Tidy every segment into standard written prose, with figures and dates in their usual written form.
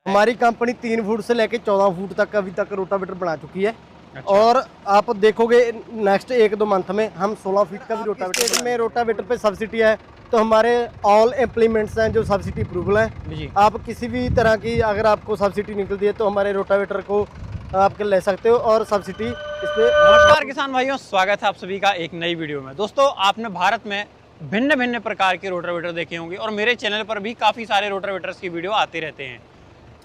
हमारी company 3 foot से लेके 14 फुट तक अभी तक रोटावेटर बना चुकी है। अच्छा। और आप देखोगे नेक्स्ट 1-2 मंथ में हम 16 फीट का भी रोटावेटर में रोटावेटर पे सब्सिडी है। तो हमारे ऑल इम्प्लीमेंट्स हैं जो सब्सिडी अप्रूवल है। जी। आप किसी भी तरह की अगर आपको सब्सिडी निकलती है तो हमारे रोटावेटर को आप ले सकते हो और सब्सिडी इस पे। नमस्कार किसान भाइयों, स्वागत है आप सभी का एक नई वीडियो में। दोस्तों, आपने भारत में भिन्न भिन्न प्रकार के रोटावेटर देखे होंगे और मेरे चैनल पर भी काफ़ी सारे रोटावेटर्स की वीडियो आते रहते हैं।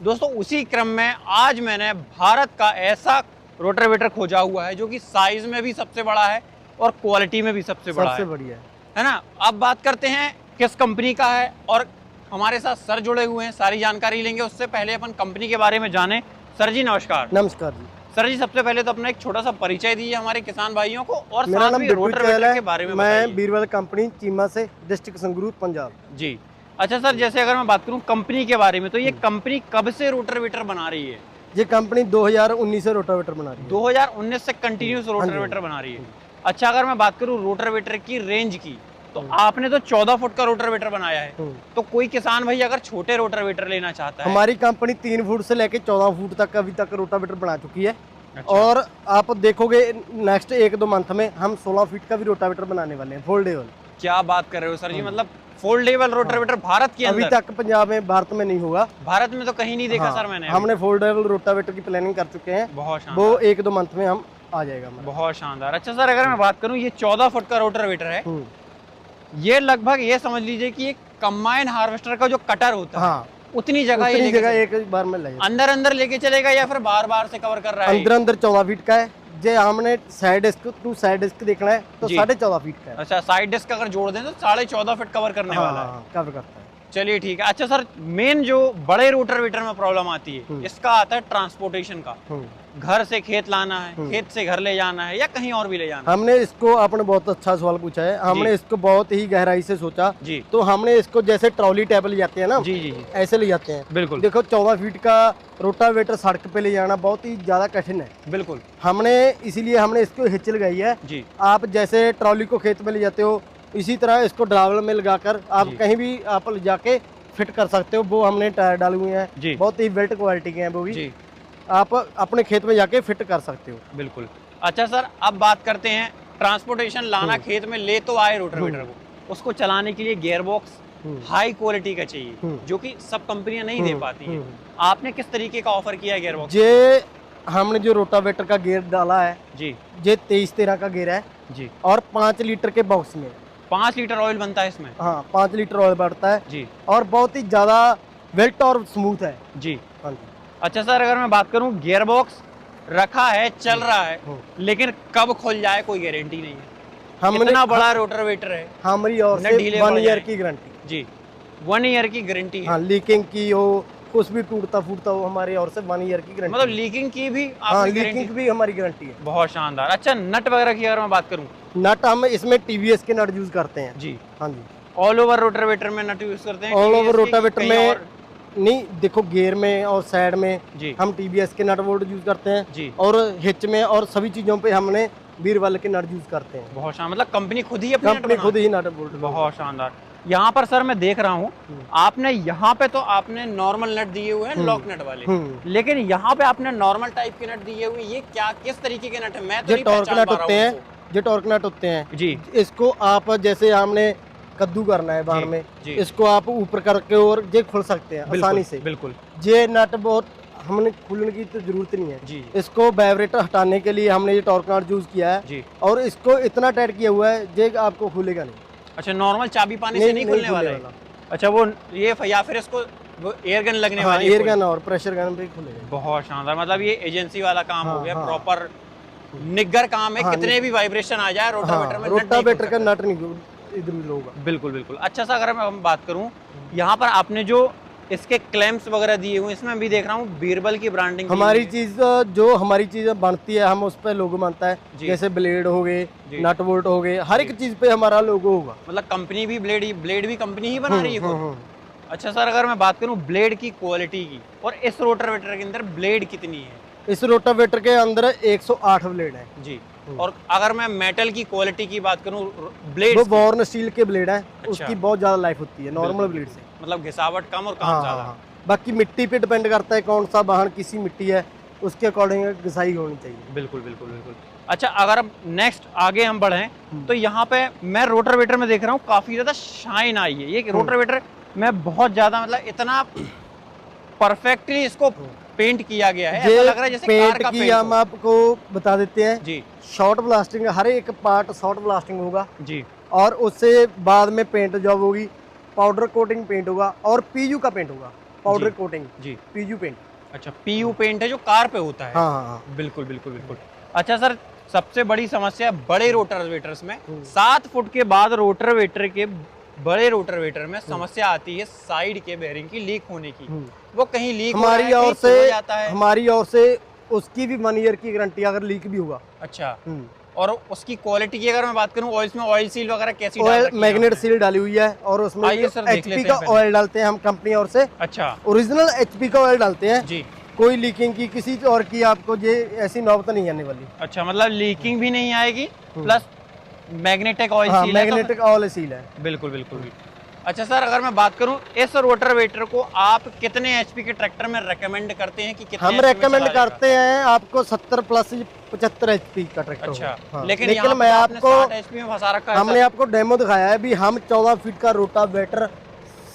दोस्तों, उसी क्रम में आज मैंने भारत का ऐसा रोटावेटर खोजा हुआ है जो कि साइज में भी सबसे बड़ा है और क्वालिटी में भी सबसे बड़ा सबसे बढ़िया है ना। अब बात करते हैं किस कंपनी का है और हमारे साथ सर जुड़े हुए हैं, सारी जानकारी लेंगे। उससे पहले अपन कंपनी के बारे में जाने। सर जी नमस्कार। नमस्कार जी। सर जी, सबसे पहले तो अपना एक छोटा सा परिचय दीजिए हमारे किसान भाइयों को और मेरा साथ नाम में बिट्टू रोटावेटर चहल के बारे में है। मैं बताइए। बीरबल कंपनी चीमा से, डिस्ट्रिक्ट संगरूर, पंजाब। जी। अच्छा सर, जैसे अगर मैं बात करूं कंपनी के बारे में, तो ये कंपनी कब से रोटावेटर बना रही है? ये कंपनी 2019 से रोटावेटर बना रही है। 2019 से कंटिन्यूस रोटावेटर बना रही है। अच्छा, अगर मैं बात करूं रोटावेटर की रेंज की, तो आपने तो 14 फुट का रोटावेटर बनाया है। तो कोई किसान भाई अगर छोटे रोटावेटर लेना चाहता है, हमारी कंपनी 3 फुट से लेके 14 फुट तक अभी तक रोटावेटर बना चुकी है। अच्छा। और आप देखोगे नेक्स्ट 1-2 मंथ में हम 16 फीट का भी रोटावेटर बनाने वाले हैं, फोल्डेबल। क्या बात कर रहे हो सर जी, मतलब फोल्डेबल रोटावेटर भारत के अभी अंदर? तक पंजाब में, भारत में नहीं होगा। भारत में तो कहीं नहीं देखा सर मैंने। हमने फोल्डेबल रोटावेटर की प्लानिंग कर चुके हैं। बहुत वो शानदार, 1-2 मंथ में हम आ जाएगा हमारा। बहुत शानदार। अच्छा सर, अगर मैं बात करूं ये 14 फुट का रोटावेटर है, हम्म। ये लगभग ये समझ लीजिए कि एक कंबाइन हार्वेस्टर का जो कटर होता है, हाँ, उतनी जगह ये उतनी लेके जगह एक बार में ले जाएगा। अंदर अंदर लेके चलेगा या फिर बार बार से कवर कर रहा है? अंदर 14 फीट का है। जे हमने side disk to side disk देखना है तो जी। 14.5 फीट का है। अच्छा, साइड डिस्क अगर जोड़ दें तो 14.5 फीट कवर करने वाला है। हाँ, कवर करता है। चलिए ठीक है। अच्छा सर, मेन जो बड़े रोटावेटर में प्रॉब्लम आती है, इसका आता है ट्रांसपोर्टेशन का। घर से खेत लाना है, खेत से घर ले जाना है या कहीं और भी ले जाना है। हमने इसको, आपने बहुत अच्छा सवाल पूछा है, हमने इसको बहुत ही गहराई से सोचा। जी। तो हमने इसको जैसे ट्रॉली टैब ले जाते हैं ना, जी जी जी, ऐसे ले जाते हैं। बिल्कुल देखो 14 फीट का रोटावेटर सड़क पे ले जाना बहुत ही ज्यादा कठिन है। बिल्कुल। हमने इसीलिए हमने इसको हिच लगाई है। जी। आप जैसे ट्रॉली को खेत में ले जाते हो, इसी तरह इसको ड्राइवर में लगाकर आप जी। कहीं भी आप ले जाके फिट कर सकते हो। वो हमने टायर डाले हुए हैं, जी। बहुत ही बेल्ट क्वालिटी के हैं वो भी। जी, आप अपने खेत में जाके फिट कर सकते हो। बिल्कुल। अच्छा सर, अब बात करते हैं ट्रांसपोर्टेशन। लाना खेत में ले तो आए रोटावेटर को, उसको चलाने के लिए गियर बॉक्स हाई क्वालिटी का चाहिए, जो कि सब कंपनियां नहीं दे पाती हैं। आपने किस तरीके का ऑफर किया है गियर बॉक्स? ये हमने जो रोटावेटर का गियर डाला है, जी ये 23-13 का गियर है जी। और 5 लीटर के बॉक्स में। 5 लीटर ऑयल बनता है इसमें? हाँ, 5 लीटर ऑयल बढ़ता है जी। और बहुत ही ज्यादा वेल्ट और स्मूथ है। जी। हाँ जी। अच्छा सर, अगर मैं बात करूं गियर बॉक्स रखा है, चल रहा है, लेकिन कब खुल जाए कोई गारंटी नहीं है। हमने इतना बड़ा रोटावेटर है, हमारी और न से ढीले 1 पड़ ईयर जाए। की गारंटी। जी, 1 ईयर की गारंटी है। हाँ, लीकिंग की हो, कुछ भी टूटता फूटता हो, हमारी और से 1 ईयर की गारंटी। मतलब लीकिंग की भी हाँ, आपकी लीकिंग गारंटी? भी हमारी गारंटी है। बहुत शानदार। अच्छा, नट वगैरह की अगर मैं बात करूं? नट हम इसमें टीवीएस के नट यूज करते हैं। जी। हाँ जी। ऑल ओवर रोटावेटर में नट यूज करते हैं? ऑल TVS ओवर के रोटावेटर कहीं में और? नहीं, देखो गियर में और साइड में जी हम टीवीएस के नट बोल्ट यूज करते हैं। जी। और हिच में और सभी चीजों पे हमने बीरबल के नट यूज करते हैं। बहुत शानदार, मतलब कंपनी खुद ही अपने नट कंपनी खुद बनाती ही नट बोल्ट। है। बहुत शानदार। यहाँ पर सर मैं देख रहा हूँ, आपने यहाँ पे तो आपने नॉर्मल नट दिए हुए हैं, लॉक नट वाले, लेकिन यहाँ पे आपने नॉर्मल टाइप के नट दिए हुए। ये क्या, किस तरीके के नट है? मैं तो जो नहीं टॉर्क पहचान नट पा रहा होते हूँ हैं, इसको। जो टॉर्क नट होते हैं जी। इसको आप जैसे हमने कद्दू करना है बाहर में, जी। इसको आप ऊपर करके और ये खोल सकते हैं आसानी से। बिल्कुल। ये नट बहुत हमने खोलने की तो जरूरत नहीं है। जी। इसको वाइब्रेटर हटाने के लिए हमने ये टॉर्क नट यूज किया है। जी। और इसको इतना टाइट किया हुआ है ये आपको खुलेगा नहीं। अच्छा, नॉर्मल चाबी पानी से नहीं खुलने वाला है? अच्छा, वो ये या फिर इसको एयर गन लगने हाँ, वाली है? एयर गन और प्रेशर गन भी खुलेगा। बहुत शानदार, मतलब ये एजेंसी वाला काम हो हाँ, गया, हाँ। प्रॉपर निग्गर काम है। हाँ, कितने भी वाइब्रेशन आ जाए रोटावेटर में, नट नहीं खुल रोटावेटर का सकता। नट नहीं इधर होगा। बिल्कुल बिल्कुल। अच्छा सा, अगर मैं बात करूं, यहाँ पर आपने जो इसके क्लैम्प्स वगैरह दिए हुए हैं, इसमें भी देख रहा हूँ बीरबल की ब्रांडिंग की हमारी हुई है। चीज जो हमारी चीज बनती है हम उस पर लोगो बनता है। जी। जैसे ब्लेड हो गए, जी। नट बोल्ट हो गए, हर एक चीज पे हमारा लोगो होगा। मतलब कंपनी भी ब्लेड भी कंपनी ही बना रही है खुद? अच्छा सर, अगर मैं बात करूं ब्लेड की क्वालिटी की, और इस रोटावेटर के अंदर ब्लेड कितनी है? इस रोटावेटर के अंदर 108 ब्लेड है जी। और अगर मैं मेटल की क्वालिटी की बात करूं, ब्लेड वो बॉर्न स्टील के ब्लेड है। अच्छा। उसकी बहुत ज्यादा लाइफ होती है नॉर्मल ब्लेड से। मतलब घिसावट कम और काम हाँ, ज्यादा। हाँ। बाकी मिट्टी पे डिपेंड करता है कौन सा वाहन किसी मिट्टी है, उसके अकॉर्डिंग घिसाई होनी चाहिए। बिल्कुल बिल्कुल बिल्कुल। अच्छा, अगर अब नेक्स्ट आगे हम बढ़ें तो यहाँ पे मैं रोटावेटर में देख रहा हूँ काफी ज्यादा शाइन आई है। ये रोटावेटर में बहुत ज्यादा मतलब इतना परफेक्टली इसको पेंट किया गया है, ऐसा लग रहा है जैसे कार का पेंट हम आपको बता देते हैं जी। शॉर्ट ब्लास्टिंग, हर एक पार्ट शॉर्ट ब्लास्टिंग होगा जी, और उससे बाद में पेंट जॉब होगी, पाउडर कोटिंग पेंट होगा और पीयू का पेंट होगा। पाउडर कोटिंग जी, पीयू पेंट। अच्छा, पीयू पेंट है जो कार पे होता है। हाँ हाँ, बिल्कुल बिल्कुल बिल्कुल। अच्छा सर, सबसे बड़ी समस्या बड़े रोटावेटर्स में 7 फुट के बाद रोटावेटर के बड़े रोटावेटर में समस्या आती है साइड के बेयरिंग की लीक होने की। वो कहीं लीक हमारी ओर से जाता है, हमारी ओर से उसकी भी 1 ईयर की गारंटी अगर लीक भी होगा। अच्छा, और उसकी क्वालिटी की अगर मैं बात करूं, ऑयल में ऑयल सील वगैरह कैसी डाल रखी है? मैग्नेट सील डाली हुई है और उसमें एचपी का ऑयल डालते हैं हम कंपनी और से। अच्छा, ओरिजिनल एचपी का ऑयल डालते हैं जी। कोई लीकिंग की किसी और की आपको ये ऐसी नौबत नहीं आने वाली। अच्छा, मतलब लीकिंग भी नहीं आएगी, प्लस मैग्नेटिक ऑयल सील है। मैग्नेटिक ऑयल सील है। बिल्कुल बिल्कुल। अच्छा सर, अगर मैं बात करूं इस रोटावेटर को आप कितने एचपी के ट्रैक्टर में रेकमेंड करते हैं कि कितने? हम रेकमेंड करते हैं आपको 70 प्लस 75 एचपी का ट्रैक्टर। अच्छा, हाँ। लेकिन मैं आपको 60 एचपी में फंसा रखा है। हमने आपको डेमो दिखाया है भी, हम 14 फीट का रोटावेटर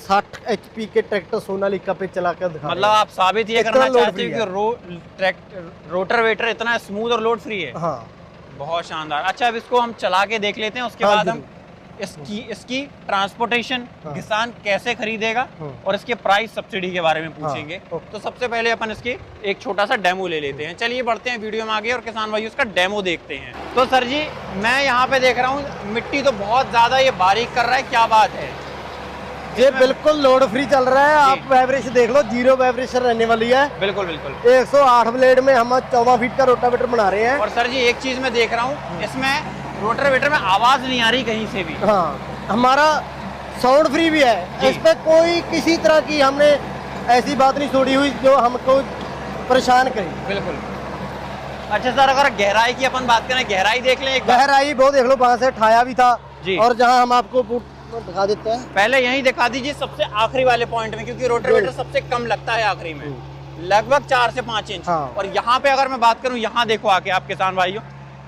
60 एचपी के ट्रैक्टर सोनालिका पे चलाकर दिखा। मतलब आप साबित ये करना चाहते हैं कि रोटावेटर इतना स्मूथ और लोड फ्री है। हाँ, बहुत शानदार। अच्छा, अब इसको हम चला के देख लेते हैं, उसके बाद हम इसकी ट्रांसपोर्टेशन किसान कैसे खरीदेगा और इसके प्राइस सब्सिडी के बारे में पूछेंगे। तो सबसे पहले अपन इसकी एक छोटा सा डेमो ले लेते हैं। चलिए बढ़ते हैं वीडियो में आगे और किसान भाई उसका डेमो देखते हैं। तो सर जी, मैं यहाँ पे देख रहा हूँ मिट्टी तो बहुत ज्यादा ये बारीक कर रहा है, क्या बात है? ये बिल्कुल लोड फ्री चल रहा है। आप वाइब्रेशन देख लो, 0 वाइब्रेशन रहने वाली है। बिल्कुल बिल्कुल। 108 ब्लेड में हम 14 फीट का रोटावेटर बना रहे हैं। और सर जी, एक चीज मैं देख रहा हूँ, इसमें रोटावेटर में आवाज नहीं आ रही कहीं से भी। हाँ, हमारा साउंड फ्री भी है। इस पे कोई किसी तरह की हमने ऐसी बात नहीं छोड़ी हुई जो हमको परेशान करे। बिल्कुल। अच्छा सर, अगर गहराई की अपन बात करें, गहराई देख लें एक बार। गहराई बहुत देख लो, वहां से ठाया भी था जी। और जहां हम आपको दिखा देते हैं, पहले यही दिखा दीजिए सबसे आखिरी वाले पॉइंट में, क्योंकि रोटावेटर सबसे कम लगता है आखिरी में, लगभग 4 से 5 इंच। हाँ। और यहाँ पे अगर मैं बात करूँ, यहाँ देखो आके आप किसान भाइयों,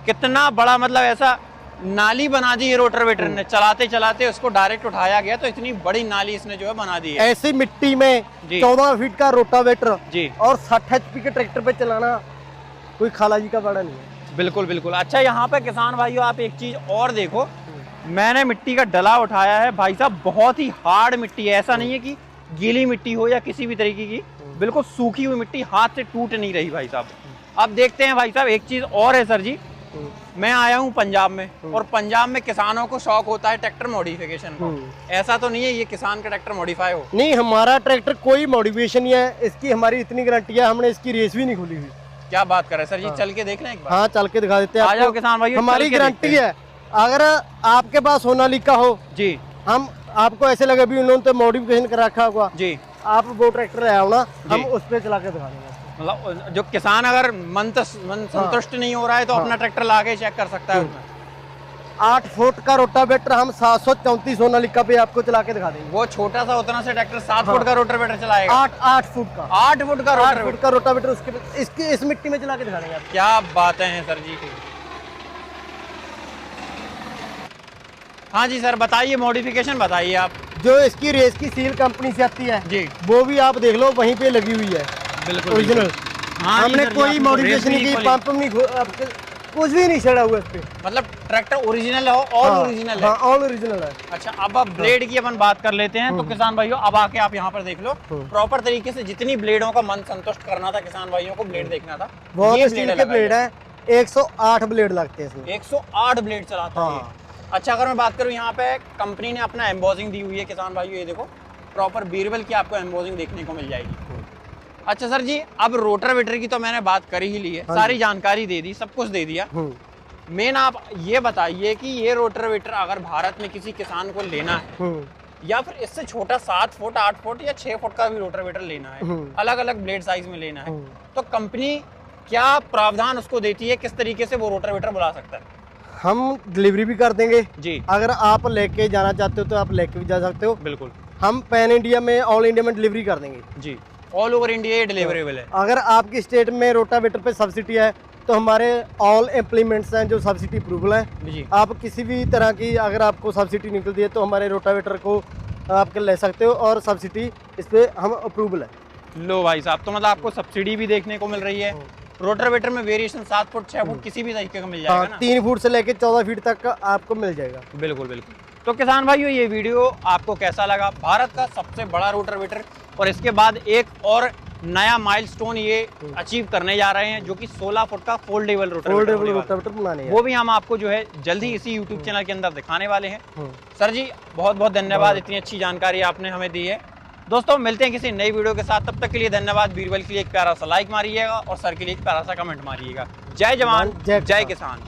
कितना बड़ा मतलब ऐसा नाली बना दी है रोटावेटर ने। चलाते चलाते उसको डायरेक्ट उठाया गया, तो इतनी बड़ी नाली इसने जो है बना दी है। ऐसी मिट्टी में 14 फीट का रोटावेटर जी और 60 एचपी के ट्रैक्टर पे चलाना कोई खाला जी का बड़ा नहीं है। बिल्कुल बिल्कुल। अच्छा, यहाँ पे किसान भाइयों आप एक चीज और देखो, मैंने मिट्टी का डला उठाया है भाई साहब, बहुत ही हार्ड मिट्टी है। ऐसा नहीं है कि गीली मिट्टी हो या किसी भी तरीके की, बिल्कुल सूखी हुई मिट्टी, हाथ से टूट नहीं रही भाई साहब। अब देखते हैं भाई साहब, एक चीज और है सर जी, मैं आया हूँ पंजाब में और पंजाब में किसानों को शौक होता है ट्रैक्टर मॉडिफिकेशन को। ऐसा तो नहीं है ये किसान का ट्रैक्टर मॉडिफाई हो? नहीं, हमारा ट्रैक्टर कोई मॉडिफिकेशन नहीं है। इसकी हमारी इतनी गारंटी है, हमने इसकी रेस भी नहीं खोली हुई। क्या बात कर रहे हैं सर जी? चल के देख लें एक बार। हाँ, चल के दिखा देते हैं। आ जाओ किसान भाई, हमारी गारंटी है। अगर आपके पास सोनालिका हो जी, हम आपको ऐसे लगे भी उन्होंने तो मॉडिफिकेशन कर रखा होगा जी, आप वो ट्रैक्टर ले आओ ना, हम उस पर चला के दिखा देंगे। मतलब जो किसान अगर मन संतुष्ट नहीं हो रहा है तो अपना ट्रैक्टर ला के चेक कर सकता है उसमें। 8 फुट का रोटावेटर हम 734 सोनालिका पे आपको चला के दिखा देंगे। वो छोटा सा उतना से ट्रैक्टर 7 फुट का रोटावेटर चलाएगा? 8 फुट का 8 फुट का रोटावेटर उसके इस मिट्टी में चला के दिखा देंगे। क्या बातें हैं सर जी। हाँ जी सर, बताइए, मॉडिफिकेशन बताइए आप। जो इसकी रेस की सील कंपनी से आती है जी, वो भी आप देख लो, वहीं पे लगी हुई है। बिल्कुल ओरिजिनल। हाँ, हमने कोई मॉडिफिकेशन नहीं की, पंप नहीं, कुछ भी नहीं छड़ा हुआ इस पे। मतलब ट्रैक्टर ओरिजिनल है, ऑल ओरिजिनल है? ऑल ओरिजिनल है। अच्छा, अब ब्लेड की अपन बात कर लेते हैं। तो किसान भाइयों, अब आके आप यहाँ पर देख लो, प्रॉपर तरीके से जितनी ब्लेडों का मन संतुष्ट करना था किसान भाइयों को, ब्लेड देखना था। बहुत स्टील के ब्लेड है, 108 ब्लेड लगते हैं इसमें। 108 ब्लेड चलाता है। अच्छा, अगर मैं बात करूँ, यहाँ पे कंपनी ने अपना एम्बोजिंग दी हुई है किसान भाइयों, ये देखो प्रॉपर बीरबल की आपको एम्बोजिंग देखने को मिल जाएगी। अच्छा सर जी, अब रोटावेटर की तो मैंने बात कर ही ली है, सारी जानकारी दे दी, सब कुछ दे दिया। मेन आप ये बताइए कि ये रोटावेटर अगर भारत में किसी किसान को लेना है, या फिर इससे छोटा 7 फुट 8 फुट या 6 फुट का भी रोटावेटर लेना है, अलग अलग ब्लेड साइज में लेना है, तो कंपनी क्या प्रावधान उसको देती है, किस तरीके से वो रोटावेटर बुला सकता है? हम डिलीवरी भी कर देंगे जी। अगर आप लेके जाना चाहते हो तो आप लेके भी जा सकते हो। बिल्कुल। हम पैन इंडिया में, ऑल इंडिया में डिलीवरी कर देंगे जी। ऑल ओवर इंडिया ये डिलीवरेबल है। अगर आपकी स्टेट में रोटावेटर पे सब्सिडी है तो हमारे ऑल इम्प्लीमेंट्स हैं जो सब्सिडी अप्रूवल है जी। आप किसी भी तरह की अगर आपको सब्सिडी निकलती है तो हमारे रोटावेटर को आप ले सकते हो और सब्सिडी इस पे हम अप्रूवल है। लो भाई साहब, तो मतलब आपको सब्सिडी भी देखने को मिल रही है। रोटावेटर में वेरिएशन 7 फुट 6 फुट किसी भी तरीके का मिल जाएगा ना? 3 फुट से लेके 14 फीट तक का आपको मिल जाएगा। बिल्कुल बिल्कुल। तो किसान भाइयों, ये वीडियो आपको कैसा लगा? भारत का सबसे बड़ा रोटावेटर और इसके बाद एक और नया माइलस्टोन ये अचीव करने जा रहे हैं, जो कि 16 फुट का फोल्डेबल रोटावेटर बनाने हैं। वो भी हम आपको जो है जल्दी इसी यूट्यूब चैनल के अंदर दिखाने वाले हैं। सर जी बहुत बहुत धन्यवाद, इतनी अच्छी जानकारी आपने हमें दी है। दोस्तों मिलते हैं किसी नई वीडियो के साथ, तब तक के लिए धन्यवाद। बीरबल के लिए एक प्यारा सा लाइक मारिएगा और सर के लिए एक प्यारा सा कमेंट मारिएगा। जय जवान जय किसान।